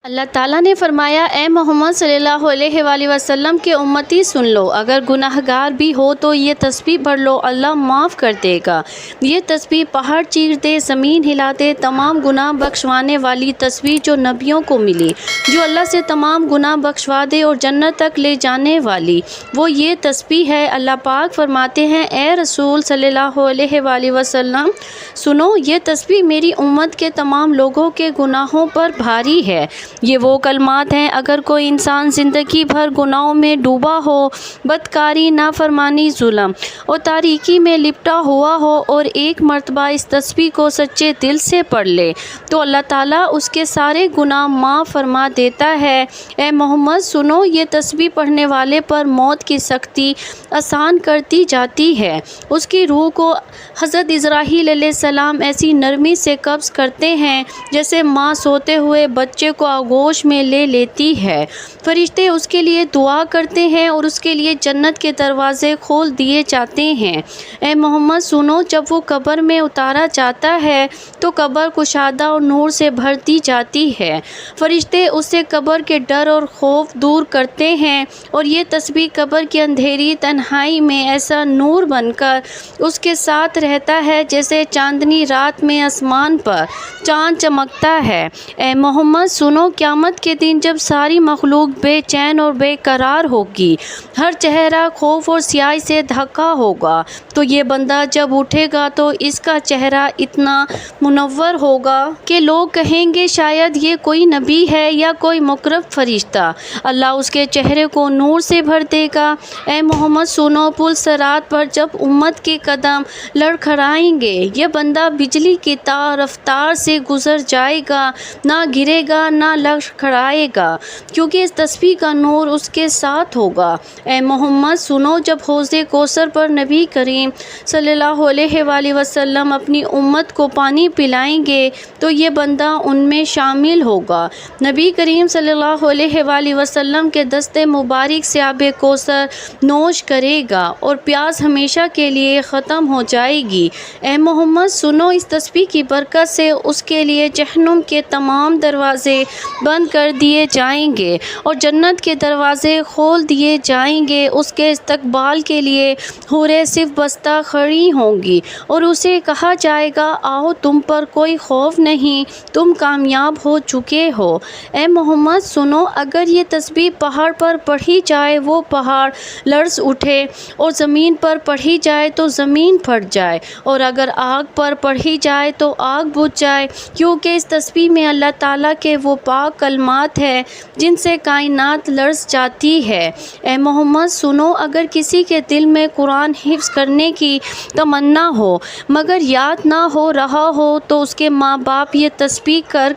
اللہ تعالیٰ نے فرمایا، اے محمد صلی اللہ علیہ وآلہ وسلم کے امتی سن لو، اگر گناہ گار بھی ہو تو یہ تسبیح پڑھ لو، اللہ معاف کر دے گا۔ یہ تسبیح پہاڑ چیر دے، زمین ہلا دے، تمام گناہ بخشوانے والی تسبیح جو نبیوں کو ملی، جو اللہ سے تمام گناہ بخشوا دے اور جنت تک لے جانے والی، وہ یہ تسبیح ہے۔ اللہ پاک فرماتے ہیں، اے رسول صلی اللہ علیہ وآلہ وسلم سنو، یہ تسبیح میری امت کے تمام لوگوں کے گناہوں پر بھاری ہے۔ یہ وہ کلمات ہیں، اگر کوئی انسان زندگی بھر گناہوں میں ڈوبا ہو، بدکاری، نافرمانی، ظلم اور تاریکی میں لپٹا ہوا ہو اور ایک مرتبہ اس تسبیح کو سچے دل سے پڑھ لے تو اللہ تعالیٰ اس کے سارے گناہ معاف فرما دیتا ہے۔ اے محمد سنو، یہ تسبیح پڑھنے والے پر موت کی سختی آسان کر دی جاتی ہے۔ اس کی روح کو حضرت اسرائیل علیہ السلام ایسی نرمی سے قبض کرتے ہیں جیسے ماں سوتے ہوئے بچے کو آغوش میں لے لیتی ہے۔ فرشتے اس کے لیے دعا کرتے ہیں اور اس کے لیے جنت کے دروازے کھول دیے جاتے ہیں۔ اے محمد سنو، جب وہ قبر میں اتارا جاتا ہے تو قبر کشادہ اور نور سے بھر دی جاتی ہے۔ فرشتے اس سے قبر کے ڈر اور خوف دور کرتے ہیں اور یہ تسبیح قبر کی اندھیری تنہائی میں ایسا نور بن کر اس کے ساتھ رہتا ہے جیسے چاندنی رات میں آسمان پر چاند چمکتا ہے۔ اے محمد سنو، قیامت کے دن جب ساری مخلوق بے چین اور بے قرار ہوگی، ہر چہرہ خوف اور سیاہی سے ڈھکا ہوگا، تو یہ بندہ جب اٹھے گا تو اس کا چہرہ اتنا منور ہوگا کہ لوگ کہیں گے شاید یہ کوئی نبی ہے یا کوئی مقرب فرشتہ۔ اللہ اس کے چہرے کو نور سے بھر دے گا۔ اے محمد سنو، پل صراط پر جب امت کے قدم لڑکھڑائیں گے، یہ بندہ بجلی کی رفتار سے گزر جائے گا، نہ گرے گا نہ لڑکھڑائے گا، کیونکہ اس تسبیح کا نور اس کے ساتھ ہوگا۔ اے محمد سنو، جب حوض کوثر پر نبی کریم صلی اللہ علیہ وآلہ وسلم اپنی امت کو پانی پلائیں گے تو یہ بندہ ان میں شامل ہوگا۔ نبی کریم صلی اللہ علیہ وآلہ وسلم کے دست مبارک سے آب کوثر نوش کرے گا اور پیاس ہمیشہ کے لیے ختم ہو جائے گی۔ اے محمد سنو، اس تسبیح کی برکت سے اس کے لیے جہنم کے تمام دروازے بند کر دیے جائیں گے اور جنت کے دروازے کھول دیے جائیں گے۔ اس کے استقبال کے لیے حوریں صف بستہ کھڑی ہوں گی اور اسے کہا جائے گا، آؤ، تم پر کوئی خوف نہیں، تم کامیاب ہو چکے ہو۔ اے محمد سنو، اگر یہ تسبیح پہاڑ پر پڑھی جائے وہ پہاڑ لرز اٹھے، اور زمین پر پڑھی جائے تو زمین پھٹ جائے، اور اگر آگ پر پڑھی جائے تو آگ بجھ جائے، کیونکہ اس تسبیح میں اللہ تعالیٰ کے وہ پاک کلمات ہیں جن سے کائنات لرز جاتی ہے۔ اے محمد سنو، اگر کسی کے دل میں قرآن حفظ کرنے کی تمنا ہو مگر یاد نہ ہو رہا ہو تو اس کے ماں باپ یہ تسبیح کر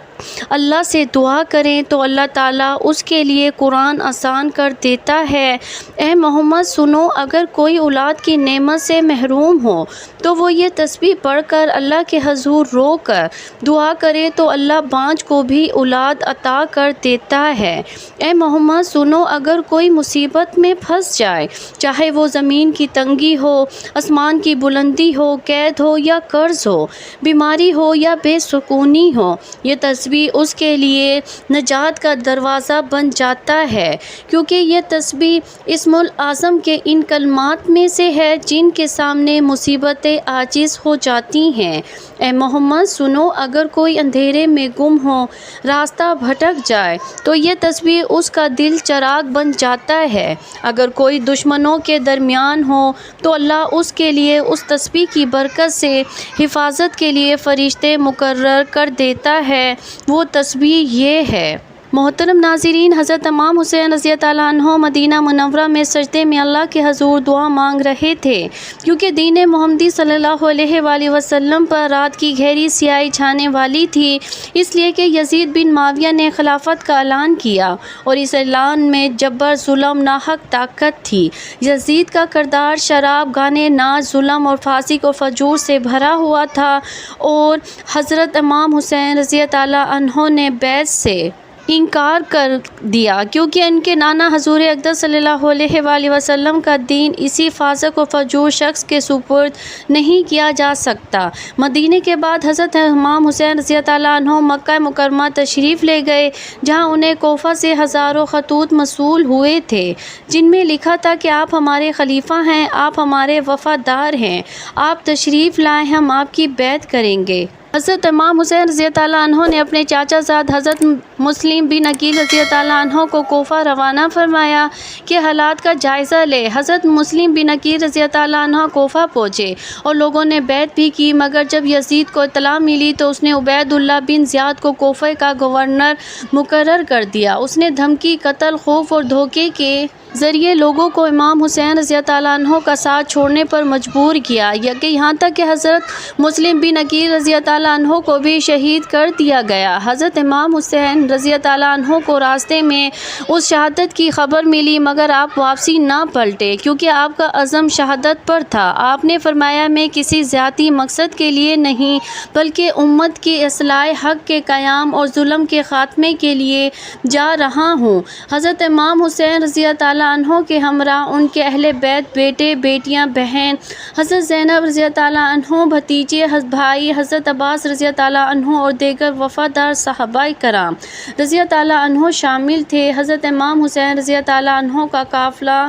اللہ سے دعا کریں تو اللہ تعالیٰ اس کے لیے قرآن آسان کر دیتا ہے۔ اے محمد سنو، اگر کوئی اولاد کی نعمت سے محروم ہو تو وہ یہ تسبیح پڑھ کر اللہ کے حضور رو کر دعا کرے تو اللہ بانجھ کو بھی اولاد عطا کر دیتا ہے۔ اے محمد سنو، اگر کوئی مصیبت میں پھنس جائے، چاہے وہ زمین کی تنگی ہو، آسمان کی بلندی ہو، قید ہو یا قرض ہو، بیماری ہو یا بے سکونی ہو، یہ تسبیح اس کے لیے نجات کا دروازہ بن جاتا ہے، کیونکہ یہ تسبیح اسم الاعظم کے ان کلمات میں سے ہے جن کے سامنے مصیبتیں عاجز ہو جاتی ہیں۔ اے محمد سنو، اگر کوئی اندھیرے میں گم ہو، راستہ بھٹک جائے تو یہ تسبیح اس کا دل چراغ بن جاتا ہے۔ اگر کوئی دشمنوں کے درمیان ہو تو اللہ اس کے لیے اس تسبیح کی برکت سے حفاظت کے لیے فرشتے مقرر کر دیتا ہے۔ وہ تسبیح یہ ہے۔ محترم ناظرین، حضرت امام حسین رضی اللہ عنہ مدینہ منورہ میں سجدے میں اللہ کے حضور دعا مانگ رہے تھے، کیونکہ دین محمدی صلی اللہ علیہ وآلہ وسلم پر رات کی گہری سیاہی چھانے والی تھی، اس لیے کہ یزید بن معاویہ نے خلافت کا اعلان کیا اور اس اعلان میں جبر، ظلم، ناحق طاقت تھی۔ یزید کا کردار شراب، گانے، ناچ، ظلم اور فاسق و فجور سے بھرا ہوا تھا، اور حضرت امام حسین رضی اللہ عنہ نے بیعت سے انکار کر دیا، کیونکہ ان کے نانا حضور اقدس صلی اللہ علیہ وآلہ وسلم کا دین اسی فاسق و فجور شخص کے سپرد نہیں کیا جا سکتا۔ مدینے کے بعد حضرت امام حسین رضی اللہ عنہ مکہ مکرمہ تشریف لے گئے، جہاں انہیں کوفہ سے ہزاروں خطوط موصول ہوئے تھے جن میں لکھا تھا کہ آپ ہمارے خلیفہ ہیں، آپ ہمارے وفادار ہیں، آپ تشریف لائیں، ہم آپ کی بیعت کریں گے۔ حضرت امام حسین رضی اللہ عنہ نے اپنے چاچا زاد حضرت مسلم بن عقیل رضی اللہ عنہ کو کوفہ روانہ فرمایا کہ حالات کا جائزہ لے۔ حضرت مسلم بن عقیل رضی اللہ عنہ کوفہ پہنچے اور لوگوں نے بیعت بھی کی، مگر جب یزید کو اطلاع ملی تو اس نے عبید اللہ بن زیاد کو کوفہ کا گورنر مقرر کر دیا۔ اس نے دھمکی، قتل، خوف اور دھوکے کے ذریعے لوگوں کو امام حسین رضی اللہ عنہ کا ساتھ چھوڑنے پر مجبور کیا، یہاں تک کہ حضرت مسلم بن عقیل رضی اللہ عنہ کو بھی شہید کر دیا گیا۔ حضرت امام حسین رضی اللہ عنہ کو راستے میں اس شہادت کی خبر ملی، مگر آپ واپسی نہ پلٹے، کیونکہ آپ کا عزم شہادت پر تھا۔ آپ نے فرمایا، میں کسی ذاتی مقصد کے لیے نہیں بلکہ امت کی اصلاح، حق کے قیام اور ظلم کے خاتمے کے لیے جا رہا ہوں۔ حضرت امام حسین رضی اللہ عنہ کے ہمراہ ان کے اہل بیت، بیٹے، بیٹیاں، بہن حضرت زینب رضی اللہ عنہ، بھتیجے، بھائی حضرت عباس رضی اللہ عنہ اور دیگر وفادار صحابہ کرام رضی اللہ عنہ شامل تھے۔ حضرت امام حسین رضی اللہ عنہ کا قافلہ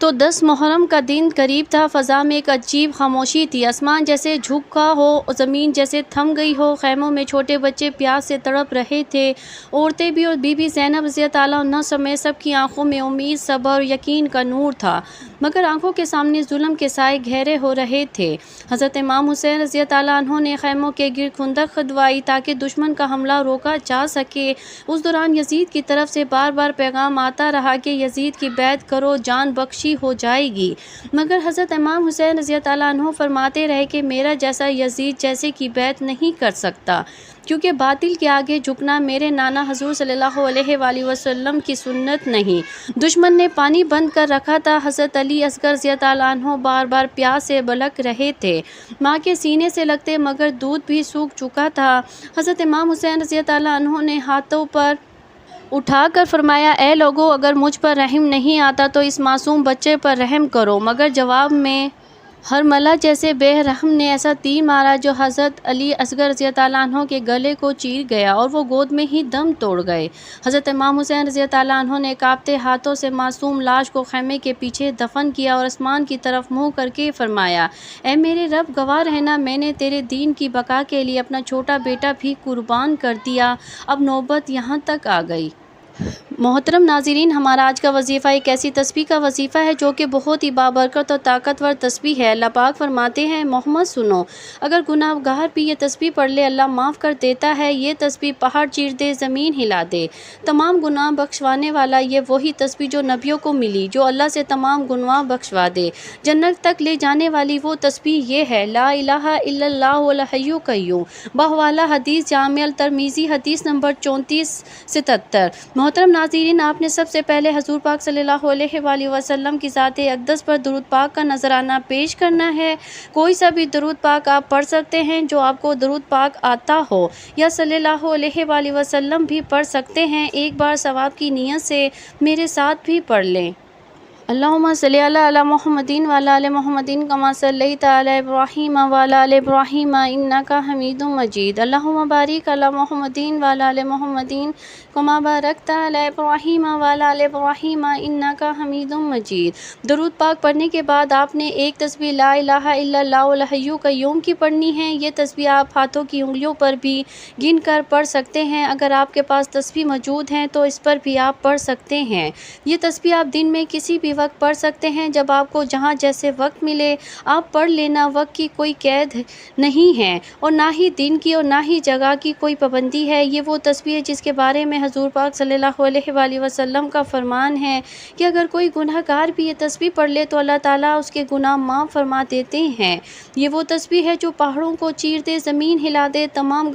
تو 10 محرم کا دن قریب تھا۔ فضا میں ایک عجیب خاموشی تھی، آسمان جیسے جھکا ہو، زمین جیسے تھم گئی ہو۔ خیموں میں چھوٹے بچے پیاس سے تڑپ رہے تھے، عورتیں بھی، اور بی بی زینب رضی اللہ عنہ سمیت سب کی آنکھوں میں امید، صبر اور یقین کا نور تھا، مگر آنکھوں کے سامنے ظلم کے سائے گہرے ہو رہے تھے۔ حضرت امام حسین رضی اللہ عنہ نے خیموں کے گرد خندق کھدوائی تاکہ دشمن کا حملہ روکا جا سکے۔ اس دوران یزید کی طرف سے بار بار پیغام آتا رہا کہ یزید کی بیعت کرو، جان بخشی ہو جائے گی، مگر حضرت امام حسین رضی اللہ عنہ فرماتے رہے کہ میرا جیسا یزید جیسے کی بیعت نہیں کر سکتا، کیونکہ باطل کے آگے جھکنا میرے نانا حضور صلی اللہ علیہ وآلہ وسلم کی سنت نہیں۔ دشمن نے پانی بند کر رکھا تھا، حضرت علی اصغر رضی اللہ عنہ بار بار پیاس سے بلک رہے تھے، ماں کے سینے سے لگتے مگر دودھ بھی سوکھ چکا تھا۔ حضرت امام حسین رضی اللہ عنہ نے ہاتھوں پر اٹھا کر فرمایا، اے لوگو، اگر مجھ پر رحم نہیں آتا تو اس معصوم بچے پر رحم کرو، مگر جواب میں ہرملہ جیسے بے رحم نے ایسا تیر مارا جو حضرت علی اصغر رضی اللہ عنہ کے گلے کو چیر گیا اور وہ گود میں ہی دم توڑ گئے۔ حضرت امام حسین رضی اللہ عنہ نے کانپتے ہاتھوں سے معصوم لاش کو خیمے کے پیچھے دفن کیا اور آسمان کی طرف منہ کر کے فرمایا، اے میرے رب، گواہ رہنا، میں نے تیرے دین کی بقا کے لیے اپنا چھوٹا بیٹا بھی قربان کر دیا، اب نوبت یہاں تک آ گئی۔ محترم ناظرین، ہمارا آج کا وظیفہ ایک ایسی تسبیح کا وظیفہ ہے جو کہ بہت ہی بابرکت اور طاقتور تسبیح ہے۔ اللہ پاک فرماتے ہیں، محمد سنو، اگر گناہ گار بھی یہ تسبیح پڑھ لے اللہ معاف کر دیتا ہے۔ یہ تسبیح پہاڑ چیر دے، زمین ہلا دے، تمام گناہ بخشوانے والا یہ وہی تسبیح جو نبیوں کو ملی، جو اللہ سے تمام گناہ بخشوا دے۔ جنت تک لے جانے والی وہ تسبیح یہ ہے، لا الہ الا اللہ الحی القیوم، بحوالہ حدیث جامع الترمذی حدیث نمبر 3477۔ محترم ناظرین، آپ نے سب سے پہلے حضور پاک صلی اللہ علیہ وآلہ وسلم کی ذات اقدس پر درود پاک کا نذرانہ پیش کرنا ہے۔ کوئی سا بھی درود پاک آپ پڑھ سکتے ہیں جو آپ کو درود پاک آتا ہو، یا صلی اللہ علیہ وآلہ وسلم بھی پڑھ سکتے ہیں۔ ایک بار ثواب کی نیت سے میرے ساتھ بھی پڑھ لیں۔ اللہم صلی علی محمد وعلی آل محمد کما صلیت علی ابراہیم وعلی آل ابراہیم انک حمید مجید۔ اللہم بارک علی محمد وعلی آل محمد کما بارکت علی ابراہیم وعلی آل ابراہیم انک حمید مجید۔ درود پاک پڑھنے کے بعد آپ نے ایک تسبیح لا الہ الا اللہ الحی القیوم کی پڑھنی ہے۔ یہ تسبیح آپ ہاتھوں کی انگلیوں پر بھی گن کر پڑھ سکتے ہیں۔ اگر آپ کے پاس تسبیح موجود ہیں تو اس پر بھی آپ پڑھ سکتے ہیں۔ یہ تسبیح آپ دن میں کسی بھی وقت پڑھ سکتے ہیں، جب آپ کو جہاں جیسے وقت ملے آپ پڑھ لینا۔ وقت کی کوئی قید نہیں ہے اور نہ ہی دن کی اور نہ ہی جگہ کی کوئی پابندی ہے۔ یہ وہ تسبیح ہے جس کے بارے میں حضور پاک صلی اللہ علیہ وآلہ وسلم کا فرمان ہے کہ اگر کوئی گناہ گار بھی یہ تسبیح پڑھ لے تو اللہ تعالیٰ اس کے گناہ معاف فرما دیتے ہیں۔ یہ وہ تسبیح ہے جو پہاڑوں کو چیر دے، زمین ہلا دے، تمام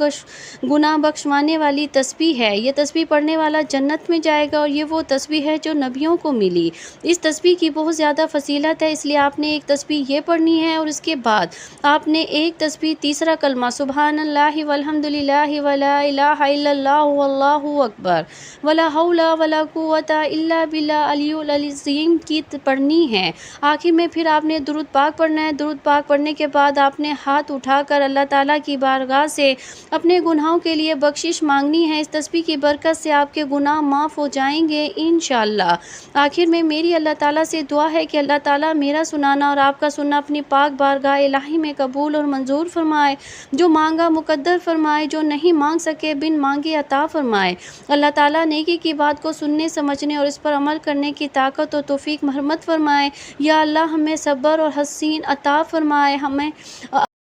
گناہ بخشوانے والی تسبیح ہے۔ یہ تسبیح پڑھنے والا جنت میں جائے گا اور یہ وہ تسبیح ہے جو نبیوں کو ملی۔ اس تسبیح کی بہت زیادہ فضیلت ہے، اس لیے آپ نے ایک تسبیح یہ پڑھنی ہے اور اس کے بعد آپ نے ایک تسبیح تیسرا کلمہ سبحان اللہ والحمد للہ ولا الہ الا اللہ واللہ اکبر اکبر ولا حول ولا قوت الا باللہ العلی العظیم کی پڑھنی ہے۔ آخر میں پھر آپ نے درود پاک پڑھنا ہے۔ درود پاک پڑھنے کے بعد آپ نے ہاتھ اٹھا کر اللہ تعالیٰ کی بارگاہ سے اپنے گناہوں کے لیے بخشش مانگنی ہے۔ اس تسبیح کی برکت سے آپ کے گناہ معاف ہو جائیں گے انشاءاللہ۔ آخر میں میری اللہ تعالیٰ سے دعا ہے کہ اللہ تعالیٰ میرا سنانا اور آپ کا سننا اپنی پاک بارگاہ الہی میں قبول اور منظور فرمائے، جو مانگا مقدر فرمائے، جو نہیں مانگ سکے بن مانگے عطا فرمائے۔ اللہ تعالیٰ نیکی کی بات کو سننے سمجھنے اور اس پر عمل کرنے کی طاقت اور توفیق مرحمت فرمائے۔ یا اللہ ہمیں صبر اور حسین عطا فرمائے، ہمیں